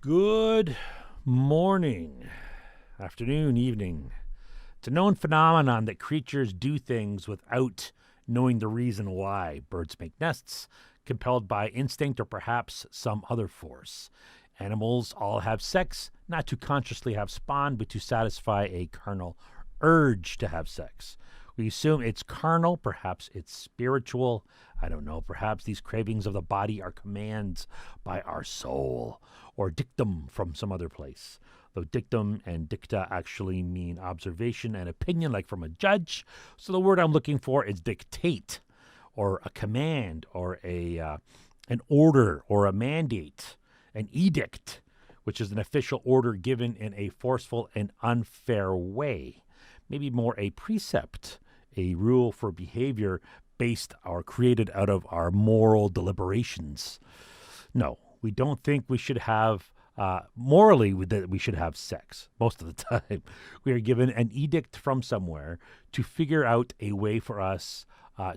Good morning, afternoon, evening. It's a known phenomenon that creatures do things without knowing the reason why. Birds make nests, compelled by instinct or perhaps some other force. Animals all have sex, not to consciously have spawn, but to satisfy a carnal urge to have sex. We assume it's carnal, perhaps it's spiritual. I don't know. Perhaps these cravings of the body are commands by our soul, or dictum from some other place. Though dictum and dicta actually mean observation and opinion, like from a judge. So the word I'm looking for is dictate, or a command, or an order, or a mandate, an edict, which is an official order given in a forceful and unfair way. Maybe more a precept, a rule for behavior based or created out of our moral deliberations. No, we don't think we should have, morally, that we should have sex most of the time. We are given an edict from somewhere to figure out a way for us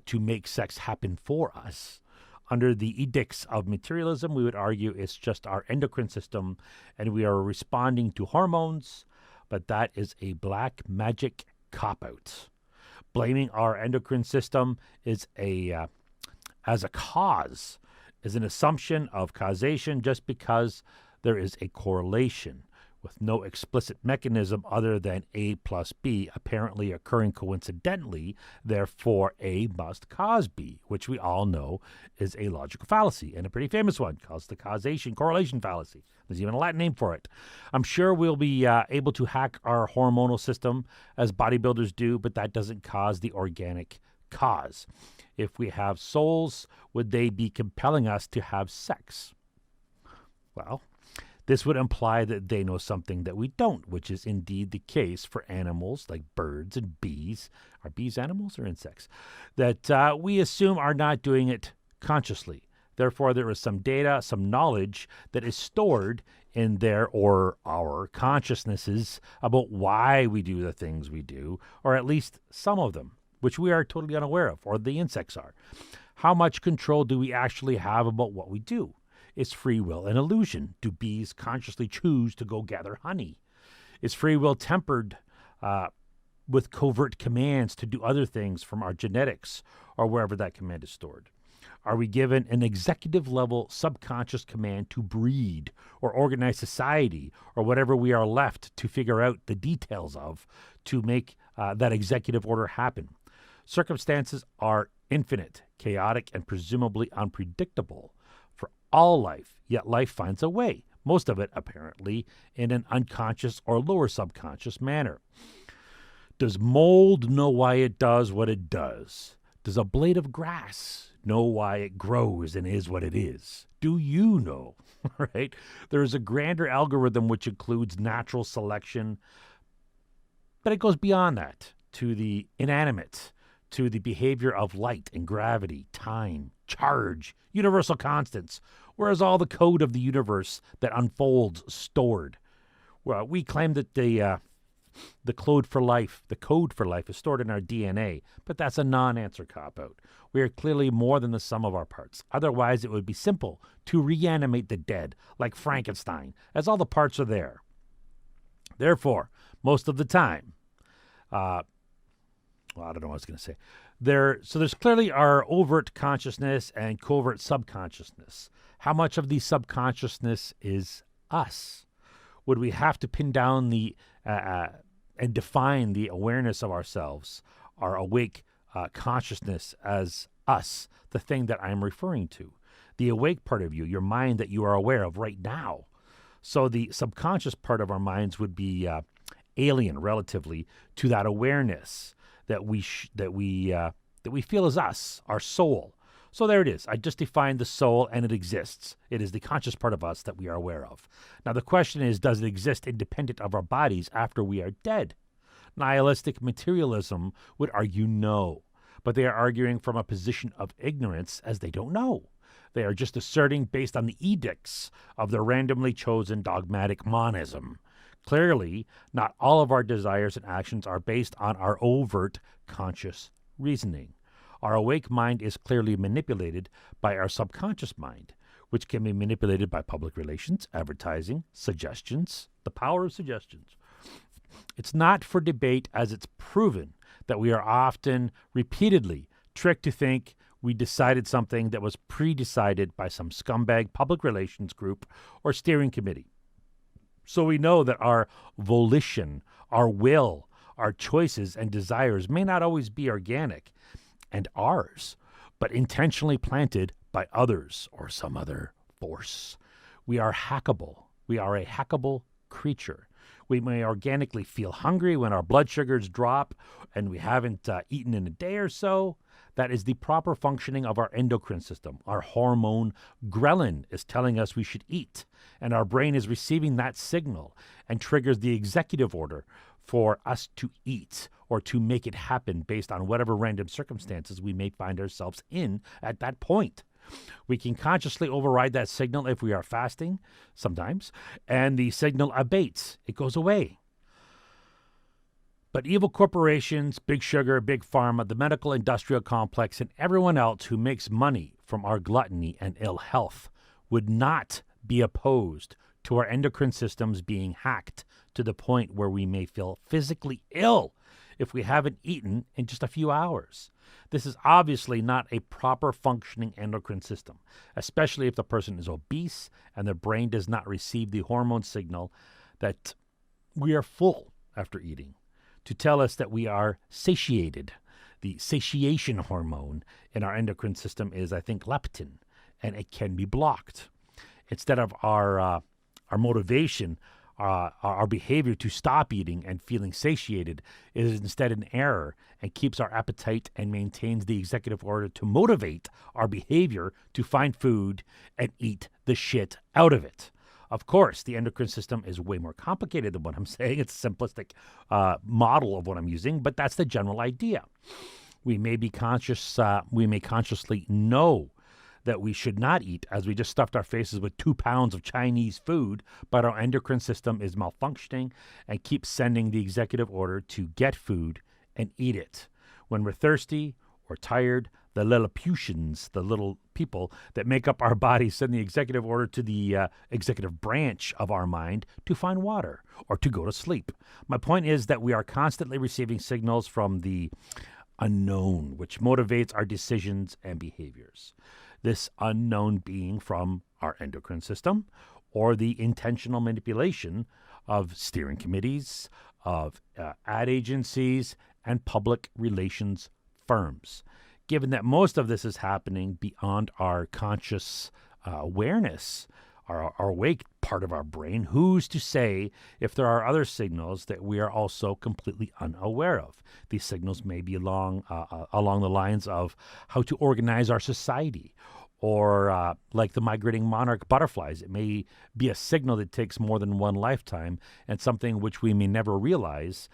to make sex happen for us. Under the edicts of materialism, we would argue it's just our endocrine system and we are responding to hormones, but that is a black magic cop-out. Blaming our endocrine system is as a cause is an assumption of causation just because there is a correlation with no explicit mechanism other than A plus B apparently occurring coincidentally. Therefore, A must cause B, which we all know is a logical fallacy, and a pretty famous one called the causation correlation fallacy. There's even a Latin name for it. I'm sure we'll be able to hack our hormonal system as bodybuilders do, but that doesn't cause the organic cause. If we have souls, would they be compelling us to have sex? Well, this would imply that they know something that we don't, which is indeed the case for animals like birds and bees. Are bees animals or insects? That we assume are not doing it consciously. Therefore, there is some data, some knowledge that is stored in their or our consciousnesses about why we do the things we do, or at least some of them, which we are totally unaware of, or the insects are. How much control do we actually have about what we do? Is free will an illusion? Do bees consciously choose to go gather honey? Is free will tempered with covert commands to do other things from our genetics or wherever that command is stored? Are we given an executive level subconscious command to breed or organize society or whatever we are left to figure out the details of to make that executive order happen? Circumstances are infinite, chaotic, and presumably unpredictable for all life, yet life finds a way, most of it apparently in an unconscious or lower subconscious manner. Does mold know why it does what it does? Does a blade of grass know why it grows and is what it is? Do you know? Right? There is a grander algorithm which includes natural selection, but it goes beyond that to the inanimate, to the behavior of light and gravity, time, charge, universal constants, whereas all the code of the universe that unfolds stored. Well, we claim that the code for life is stored in our DNA, but that's a non-answer cop-out. We are clearly more than the sum of our parts. Otherwise, it would be simple to reanimate the dead, like Frankenstein, as all the parts are there. Therefore, most of the time, I don't know what I was going to say. So there's clearly our overt consciousness and covert subconsciousness. How much of the subconsciousness is us? Would we have to pin down and define the awareness of ourselves, our awake consciousness as us, the thing that I'm referring to? The awake part of you, your mind that you are aware of right now. So the subconscious part of our minds would be alien relatively to that awareness that we feel as us, our soul. So there it is. I just defined the soul, and it exists. It is the conscious part of us that we are aware of. Now the question is, does it exist independent of our bodies after we are dead? Nihilistic materialism would argue no, but they are arguing from a position of ignorance, as they don't know. They are just asserting based on the edicts of their randomly chosen dogmatic monism. Clearly, not all of our desires and actions are based on our overt conscious reasoning. Our awake mind is clearly manipulated by our subconscious mind. which can be manipulated by public relations, advertising, suggestions, the power of suggestions. It's not for debate, as it's proven that we are often repeatedly tricked to think we decided something that was pre-decided by some scumbag public relations group or steering committee. So we know that our volition, our will, our choices and desires may not always be organic and ours, but intentionally planted by others or some other force. We are hackable. We are a hackable creature. We may organically feel hungry when our blood sugars drop and we haven't eaten in a day or so. That is the proper functioning of our endocrine system. Our hormone ghrelin is telling us we should eat, and our brain is receiving that signal and triggers the executive order for us to eat or to make it happen based on whatever random circumstances we may find ourselves in at that point. We can consciously override that signal if we are fasting, sometimes, and the signal abates. It goes away. But evil corporations, big sugar, big pharma, the medical industrial complex, and everyone else who makes money from our gluttony and ill health would not be opposed to our endocrine systems being hacked to the point where we may feel physically ill if we haven't eaten in just a few hours. This is obviously not a proper functioning endocrine system, especially if the person is obese and their brain does not receive the hormone signal that we are full after eating to tell us that we are satiated. The satiation hormone in our endocrine system is, I think, leptin, and it can be blocked. Instead of our motivation, our behavior to stop eating and feeling satiated is instead an error and keeps our appetite and maintains the executive order to motivate our behavior to find food and eat the shit out of it. Of course, the endocrine system is way more complicated than what I'm saying. It's a simplistic model of what I'm using, but that's the general idea. We may be conscious, we may consciously know that we should not eat, as we just stuffed our faces with 2 pounds of Chinese food, but our endocrine system is malfunctioning and keeps sending the executive order to get food and eat it. When we're thirsty or tired, the Lilliputians, the little people that make up our bodies, send the executive order to the executive branch of our mind to find water or to go to sleep. My point is that we are constantly receiving signals from the unknown, which motivates our decisions and behaviors. This unknown being from our endocrine system or the intentional manipulation of steering committees, of ad agencies, and public relations firms. Given that most of this is happening beyond our conscious awareness, our awake part of our brain, who's to say if there are other signals that we are also completely unaware of? These signals may be along the lines of how to organize our society, or like the migrating monarch butterflies. It may be a signal that takes more than one lifetime and something which we may never realize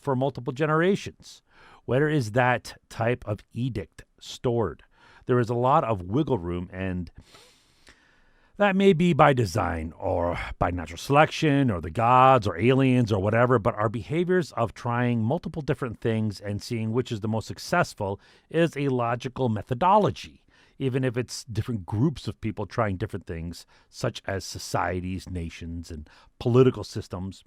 for multiple generations. Where is that type of edict stored? There is a lot of wiggle room, and that may be by design or by natural selection or the gods or aliens or whatever, but our behaviors of trying multiple different things and seeing which is the most successful is a logical methodology, even if it's different groups of people trying different things, such as societies, nations, and political systems.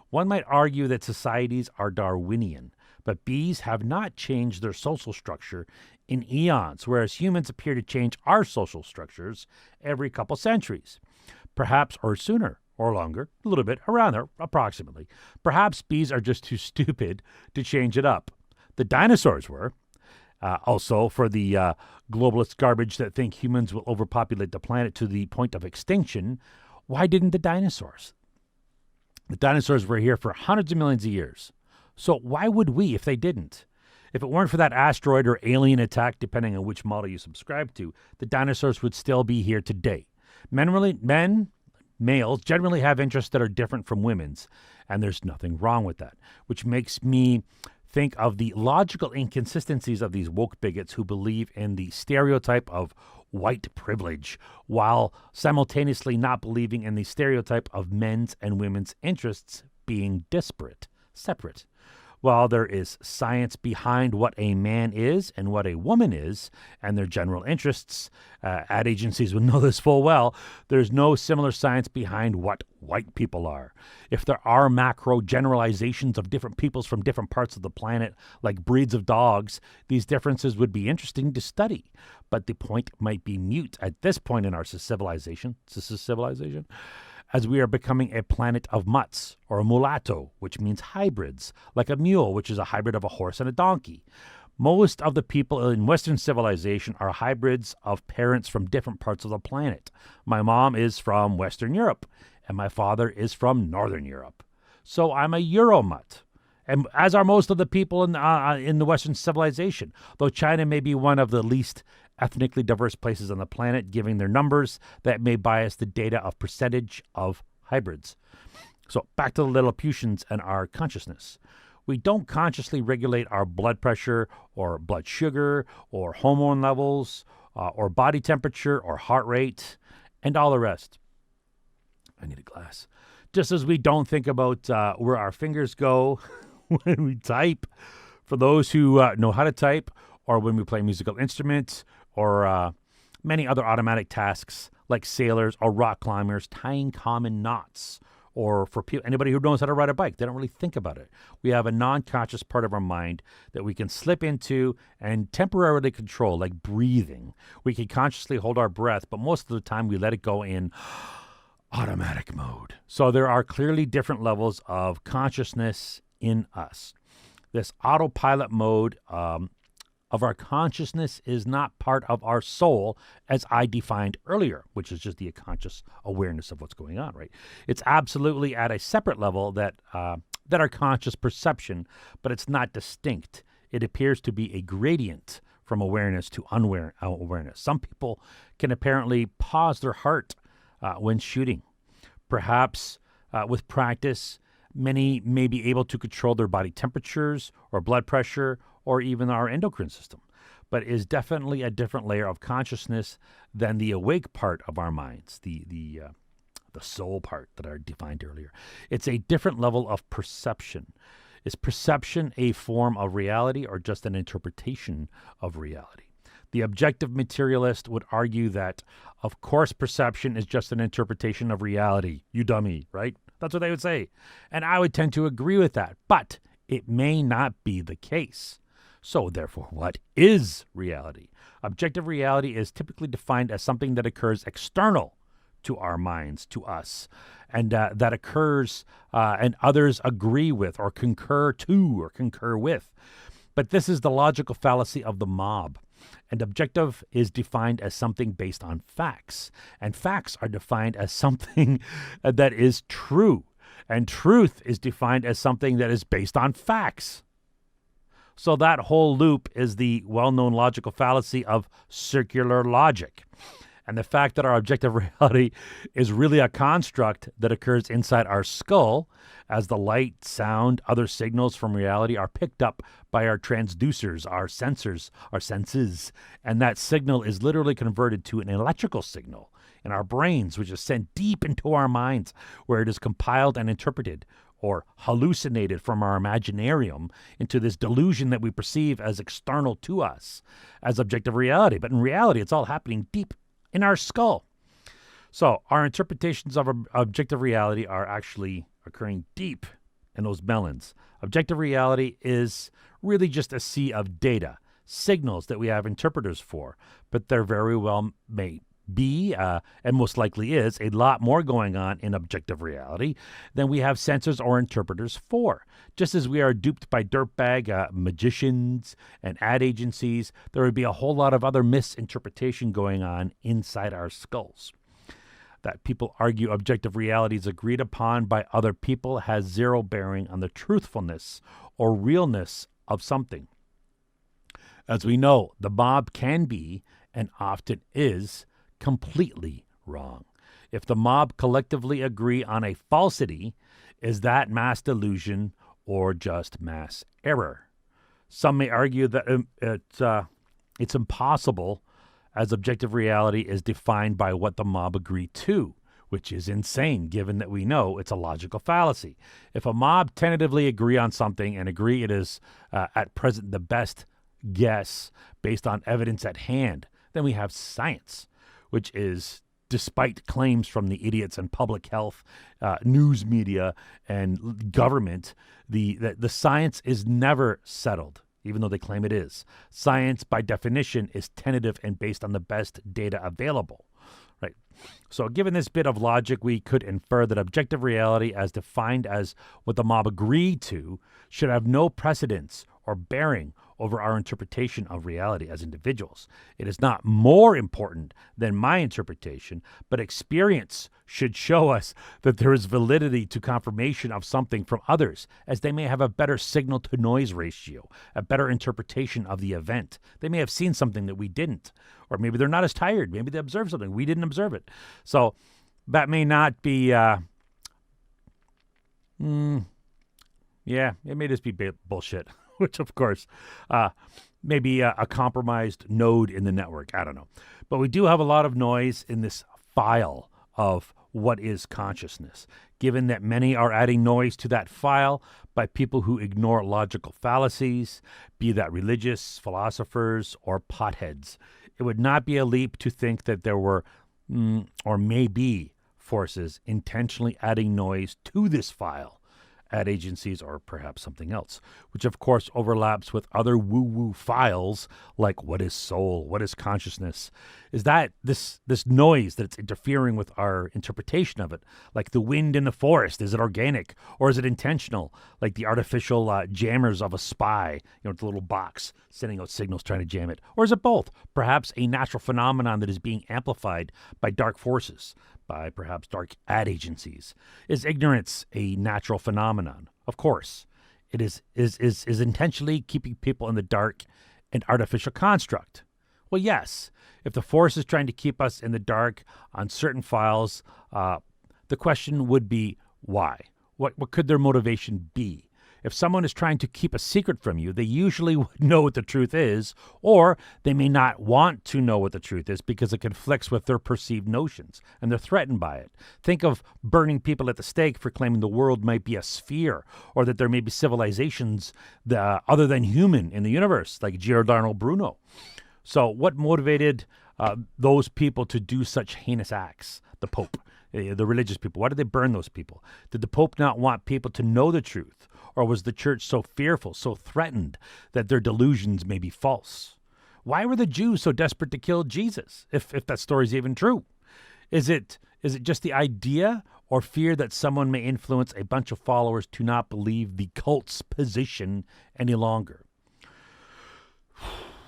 One might argue that societies are Darwinian, but bees have not changed their social structure in eons, whereas humans appear to change our social structures every couple centuries, perhaps, or sooner, or longer, a little bit, around there, approximately. Perhaps bees are just too stupid to change it up. The dinosaurs were. Also, for the globalist garbage that think humans will overpopulate the planet to the point of extinction, why didn't the dinosaurs? The dinosaurs were here for hundreds of millions of years. So why would we if they didn't? If it weren't for that asteroid or alien attack, depending on which model you subscribe to, the dinosaurs would still be here today. Males generally have interests that are different from women's, and there's nothing wrong with that, which makes me think of the logical inconsistencies of these woke bigots who believe in the stereotype of white privilege, while simultaneously not believing in the stereotype of men's and women's interests being separate. While there is science behind what a man is and what a woman is and their general interests, ad agencies would know this full well, there's no similar science behind what white people are. If there are macro generalizations of different peoples from different parts of the planet, like breeds of dogs, these differences would be interesting to study. But the point might be mute at this point in our civilization, as we are becoming a planet of mutts, or a mulatto, which means hybrids, like a mule, which is a hybrid of a horse and a donkey. Most of the people in Western civilization are hybrids of parents from different parts of the planet. My mom is from Western Europe, and my father is from Northern Europe. So I'm a Euromut, and as are most of the people in the Western civilization, though China may be one of the least ethnically diverse places on the planet, giving their numbers that may bias the data of percentage of hybrids. So back to the Lilliputians and our consciousness. We don't consciously regulate our blood pressure or blood sugar or hormone levels or body temperature or heart rate and all the rest. I need a glass. Just as we don't think about where our fingers go when we type, for those who know how to type, or when we play musical instruments, or many other automatic tasks like sailors or rock climbers tying common knots, or for anybody who knows how to ride a bike, they don't really think about it. We have a non-conscious part of our mind that we can slip into and temporarily control, like breathing. We can consciously hold our breath, but most of the time we let it go in automatic mode. So there are clearly different levels of consciousness in us. This autopilot mode of our consciousness is not part of our soul, as I defined earlier, which is just the conscious awareness of what's going on, right? It's absolutely at a separate level that our conscious perception, but it's not distinct. It appears to be a gradient from awareness to awareness. Some people can apparently pause their heart when shooting. Perhaps with practice, many may be able to control their body temperatures or blood pressure or even our endocrine system, but is definitely a different layer of consciousness than the awake part of our minds, the soul part that I defined earlier. It's a different level of perception. Is perception a form of reality or just an interpretation of reality? The objective materialist would argue that, of course, perception is just an interpretation of reality, you dummy, right? That's what they would say. And I would tend to agree with that, but it may not be the case. So therefore, what is reality? Objective reality is typically defined as something that occurs external to our minds, to us, and that occurs and others agree with or concur to or concur with. But this is the logical fallacy of the mob. And objective is defined as something based on facts. And facts are defined as something that is true. And truth is defined as something that is based on facts. So that whole loop is the well-known logical fallacy of circular logic. And the fact that our objective reality is really a construct that occurs inside our skull as the light, sound, other signals from reality are picked up by our transducers, our sensors, our senses. And that signal is literally converted to an electrical signal in our brains, which is sent deep into our minds, where it is compiled and interpreted or hallucinated from our imaginarium into this delusion that we perceive as external to us as objective reality. But in reality, it's all happening deep in our skull. So our interpretations of objective reality are actually occurring deep in those melons. Objective reality is really just a sea of data, signals that we have interpreters for, but there very well may be, and most likely is, a lot more going on in objective reality than we have sensors or interpreters for. Just as we are duped by dirtbag magicians and ad agencies, there would be a whole lot of other misinterpretation going on inside our skulls. That people argue objective reality is agreed upon by other people has zero bearing on the truthfulness or realness of something. As we know, the mob can be, and often is, completely wrong. If the mob collectively agree on a falsity, is that mass delusion or just mass error? Some may argue that it's impossible, as objective reality is defined by what the mob agree to, which is insane given that we know it's a logical fallacy. If a mob tentatively agree on something and agree it is at present the best guess based on evidence at hand, then we have science, which is, despite claims from the idiots and public health, news media, and government, the science is never settled, even though they claim it is. Science, by definition, is tentative and based on the best data available. Right. So given this bit of logic, we could infer that objective reality, as defined as what the mob agreed to, should have no precedence or bearing over our interpretation of reality as individuals. It is not more important than my interpretation, but experience should show us that there is validity to confirmation of something from others, as they may have a better signal-to-noise ratio, a better interpretation of the event. They may have seen something that we didn't, or maybe they're not as tired. Maybe they observed something. We didn't observe it. So that may not be, yeah, it may just be bullshit. Which, of course, may be a compromised node in the network. I don't know. But we do have a lot of noise in this file of what is consciousness, given that many are adding noise to that file by people who ignore logical fallacies, be that religious, philosophers, or potheads. It would not be a leap to think that there were, or may be, forces intentionally adding noise to this file, ad agencies, or perhaps something else, which of course overlaps with other woo-woo files like what is soul, what is consciousness. Is that this noise that's interfering with our interpretation of it, like the wind in the forest? Is it organic or is it intentional, like the artificial jammers of a spy, with the little box sending out signals trying to jam it? Or is it both? Perhaps a natural phenomenon that is being amplified by dark forces, by perhaps dark ad agencies. Is ignorance a natural phenomenon? Of course. It is intentionally keeping people in the dark an artificial construct? Well, yes. If the force is trying to keep us in the dark on certain files, the question would be why? What could their motivation be? If someone is trying to keep a secret from you, they usually would know what the truth is, or they may not want to know what the truth is because it conflicts with their perceived notions, and they're threatened by it. Think of burning people at the stake for claiming the world might be a sphere, or that there may be civilizations other than human in the universe, like Giordano Bruno. So what motivated those people to do such heinous acts? The Pope, the religious people. Why did they burn those people? Did the Pope not want people to know the truth? Or was the church so fearful, so threatened that their delusions may be false? Why were the Jews so desperate to kill Jesus, if that story is even true? Is it just the idea or fear that someone may influence a bunch of followers to not believe the cult's position any longer?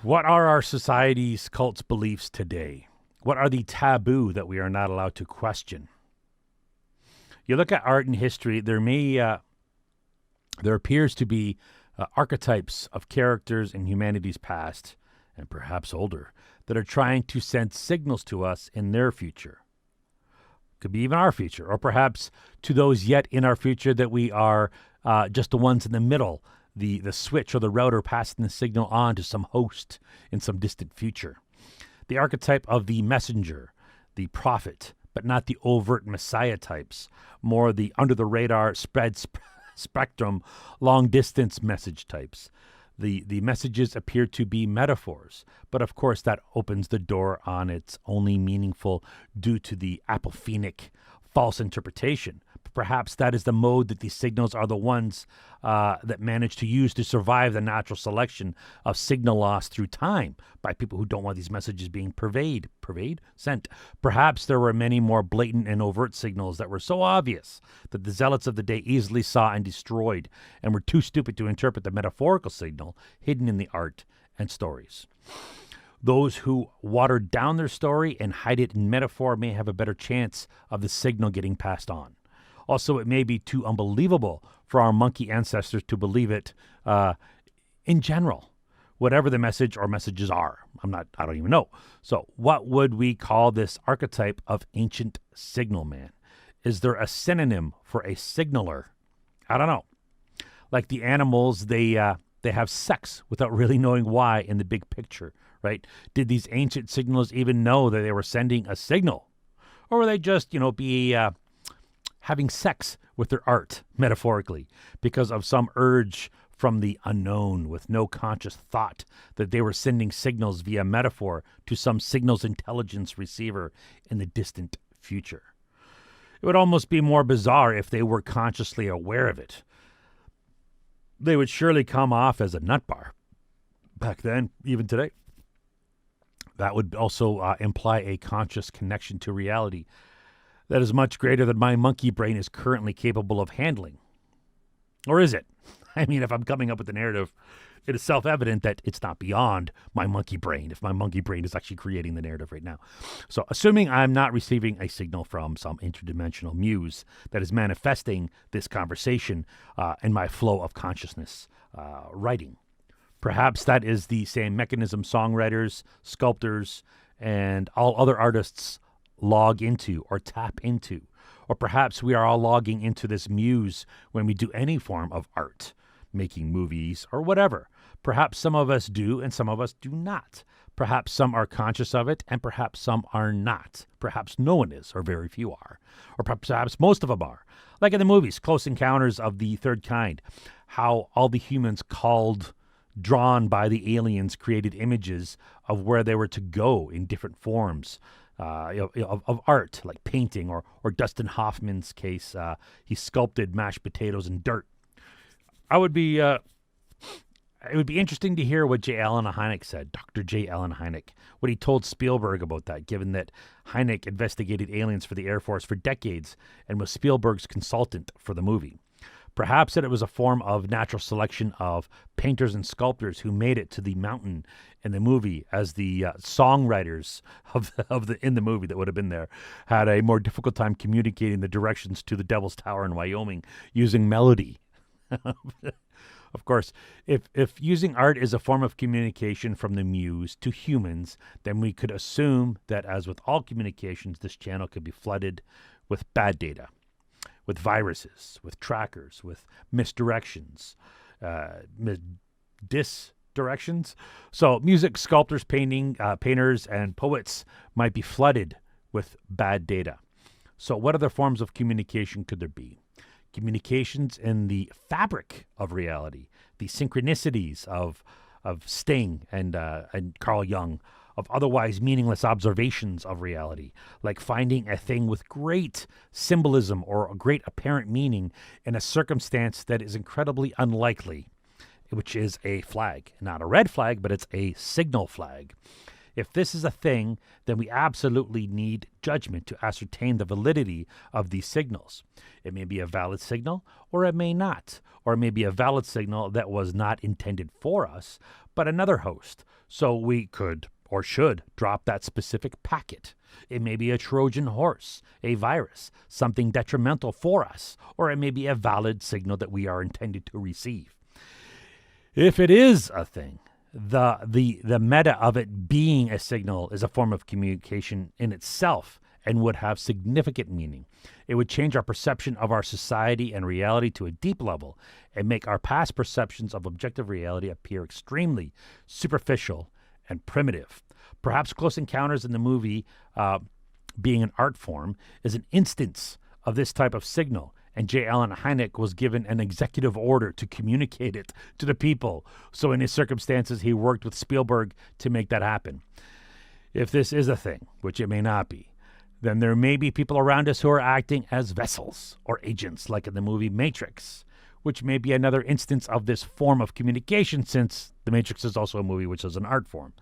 What are our society's cult's beliefs today? What are the taboo that we are not allowed to question? You look at art and history, there appears to be archetypes of characters in humanity's past, and perhaps older, that are trying to send signals to us in their future. Could be even our future, or perhaps to those yet in our future that we are just the ones in the middle, the switch or the router passing the signal on to some host in some distant future. The archetype of the messenger, the prophet, but not the overt messiah types, more the under-the-radar spectrum, long-distance message types. The messages appear to be metaphors, but of course that opens the door on its only meaningful due to the apophenic false interpretation. Perhaps that is the mode that these signals are the ones that manage to use to survive the natural selection of signal loss through time by people who don't want these messages being sent. Perhaps there were many more blatant and overt signals that were so obvious that the zealots of the day easily saw and destroyed and were too stupid to interpret the metaphorical signal hidden in the art and stories. Those who watered down their story and hide it in metaphor may have a better chance of the signal getting passed on. Also, it may be too unbelievable for our monkey ancestors to believe it in general, whatever the message or messages are. I don't even know. So what would we call this archetype of ancient signal man? Is there a synonym for a signaler? I don't know. Like the animals, they have sex without really knowing why in the big picture, right? Did these ancient signals even know that they were sending a signal? Or will they just, be having sex with their art, metaphorically, because of some urge from the unknown with no conscious thought that they were sending signals via metaphor to some signals intelligence receiver in the distant future? It would almost be more bizarre if they were consciously aware of it. They would surely come off as a nut bar back then, even today. That would also imply a conscious connection to reality that is much greater than my monkey brain is currently capable of handling. Or is it? I mean, if I'm coming up with the narrative, it is self-evident that it's not beyond my monkey brain, if my monkey brain is actually creating the narrative right now. So assuming I'm not receiving a signal from some interdimensional muse that is manifesting this conversation in my flow of consciousness writing, perhaps that is the same mechanism songwriters, sculptors, and all other artists log into or tap into. Or perhaps we are all logging into this muse when we do any form of art, making movies or whatever. Perhaps some of us do and some of us do not. Perhaps some are conscious of it and perhaps some are not. Perhaps no one is or very few are. Or perhaps most of them are. Like in the movies, Close Encounters of the Third Kind, how all the humans drawn by the aliens created images of where they were to go in different forms. Of art, like painting, or Dustin Hoffman's case, he sculpted mashed potatoes in dirt. It would be interesting to hear what J. Allen Hynek said, Dr. J. Allen Hynek, what he told Spielberg about that, given that Hynek investigated aliens for the Air Force for decades and was Spielberg's consultant for the movie. Perhaps that it was a form of natural selection of painters and sculptors who made it to the mountain in the movie, as the songwriters in the movie that would have been there had a more difficult time communicating the directions to the Devil's Tower in Wyoming using melody. Of course, if using art is a form of communication from the muse to humans, then we could assume that, as with all communications, this channel could be flooded with bad data, with viruses, with trackers, with misdirections, disdirections. So music, sculptors, painters, and poets might be flooded with bad data. So what other forms of communication could there be? Communications in the fabric of reality, the synchronicities of Sting and Carl Jung, of otherwise meaningless observations of reality, like finding a thing with great symbolism or a great apparent meaning in a circumstance that is incredibly unlikely, which is a flag. Not a red flag, but it's a signal flag. If this is a thing, then we absolutely need judgment to ascertain the validity of these signals. It may be a valid signal, or it may not. Or it may be a valid signal that was not intended for us, but another host. So we could or should drop that specific packet. It may be a Trojan horse, a virus, something detrimental for us, or it may be a valid signal that we are intended to receive. If it is a thing, the meta of it being a signal is a form of communication in itself and would have significant meaning. It would change our perception of our society and reality to a deep level and make our past perceptions of objective reality appear extremely superficial and primitive. Perhaps Close Encounters in the movie, being an art form, is an instance of this type of signal, and J. Allen Hynek was given an executive order to communicate it to the people. So in his circumstances, he worked with Spielberg to make that happen. If this is a thing, which it may not be, then there may be people around us who are acting as vessels or agents, like in the movie Matrix, which may be another instance of this form of communication, since The Matrix is also a movie which is an art form.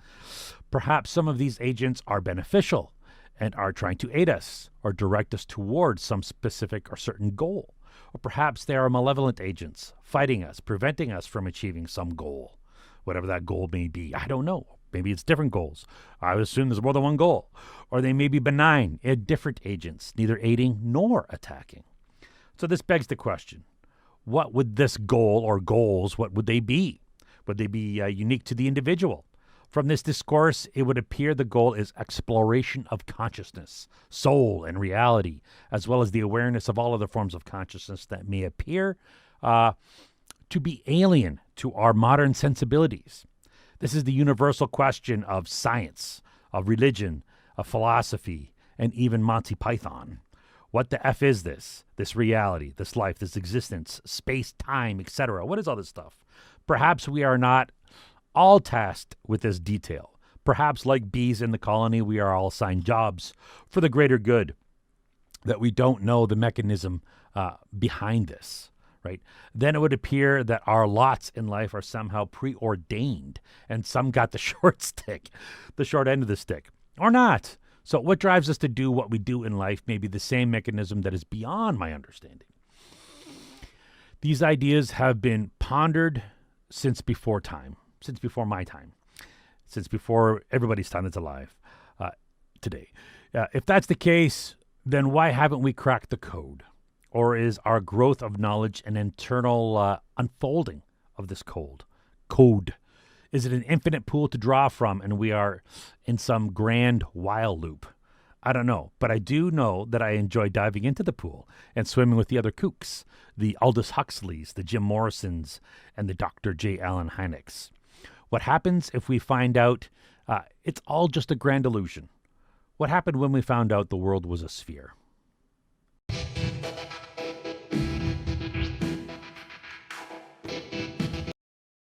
Perhaps some of these agents are beneficial and are trying to aid us or direct us towards some specific or certain goal. Or perhaps they are malevolent agents fighting us, preventing us from achieving some goal, whatever that goal may be. I don't know. Maybe it's different goals. I would assume there's more than one goal. Or they may be benign, different agents, neither aiding nor attacking. So this begs the question, what would this goal or goals, what would they be? Would they be unique to the individual? From this discourse, it would appear the goal is exploration of consciousness, soul, and reality, as well as the awareness of all other forms of consciousness that may appear to be alien to our modern sensibilities. This is the universal question of science, of religion, of philosophy, and even Monty Python. What the F is this? This reality, this life, this existence, space, time, etc. What is all this stuff? Perhaps we are not all tasked with this detail. Perhaps, like bees in the colony, we are all assigned jobs for the greater good, that we don't know the mechanism behind this, right? Then it would appear that our lots in life are somehow preordained, and some got the short end of the stick, or not. So what drives us to do what we do in life may be the same mechanism that is beyond my understanding. These ideas have been pondered since before time, since before my time, since before everybody's time that's alive today. If that's the case, then why haven't we cracked the code? Or is our growth of knowledge an internal unfolding of this code? Is it an infinite pool to draw from and we are in some grand while loop? I don't know, but I do know that I enjoy diving into the pool and swimming with the other kooks, the Aldous Huxleys, the Jim Morrisons, and the Dr. J. Allen Hyneks. What happens if we find out it's all just a grand illusion? What happened when we found out the world was a sphere?